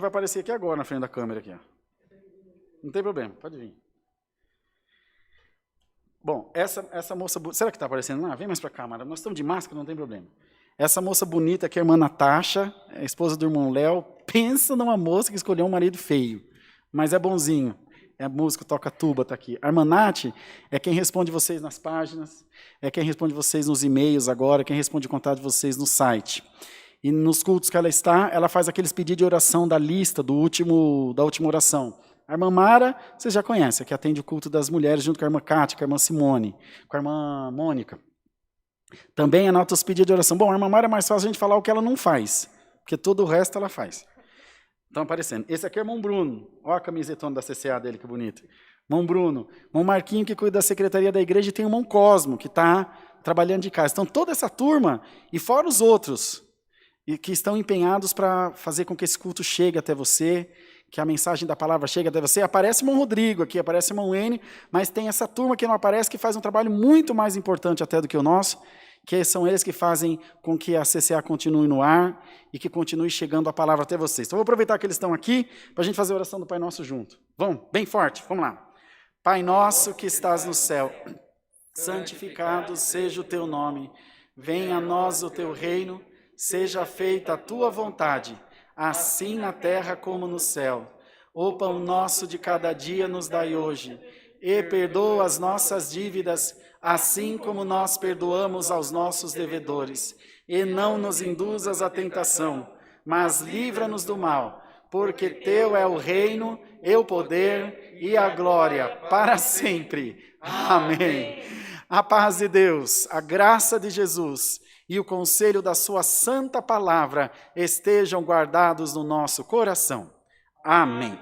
vai aparecer aqui agora na frente da câmera aqui, ó. Não tem problema, pode vir. Bom, essa moça... Será que está aparecendo lá? Vem mais para cá, Mara. Nós estamos de máscara, não tem problema. Essa moça bonita que é a irmã Natasha, a esposa do irmão Léo, pensa numa moça que escolheu um marido feio, mas é bonzinho. É músico, toca tuba, está aqui. A irmã Nath é quem responde vocês nas páginas, é quem responde vocês nos e-mails agora, quem responde o contato de vocês no site. E nos cultos que ela está, ela faz aqueles pedidos de oração da lista da última oração. A irmã Mara, vocês já conhecem, que atende o culto das mulheres junto com a irmã Cátia, com a irmã Simone, com a irmã Mônica. Também anota os pedidos de oração. Bom, a irmã Mara é mais fácil a gente falar o que ela não faz, porque todo o resto ela faz. Estão aparecendo. Esse aqui é o irmão Bruno. Olha a camisetona da CCA dele, que bonito. Irmão Bruno. Irmão Marquinho, que cuida da secretaria da igreja, e tem o irmão Cosmo, que está trabalhando de casa. Então, toda essa turma, e fora os outros, e que estão empenhados para fazer com que esse culto chegue até você, que a mensagem da palavra chegue até você. Aparece o irmão Rodrigo aqui, aparece o irmão N, mas tem essa turma que não aparece, que faz um trabalho muito mais importante até do que o nosso, que são eles que fazem com que a CCA continue no ar e que continue chegando a palavra até vocês. Então, vou aproveitar que eles estão aqui para a gente fazer a oração do Pai Nosso junto. Vamos, bem forte, vamos lá. Pai nosso que estás no céu, santificado seja o teu nome. Venha a nós o teu reino, seja feita a tua vontade, assim na terra como no céu. O pão nosso de cada dia nos dai hoje, e perdoa as nossas dívidas, assim como nós perdoamos aos nossos devedores. E não nos induzas à tentação, mas livra-nos do mal, porque teu é o reino, e o poder e a glória para sempre. Amém. A paz de Deus, a graça de Jesus e o conselho da sua santa palavra estejam guardados no nosso coração. Amém.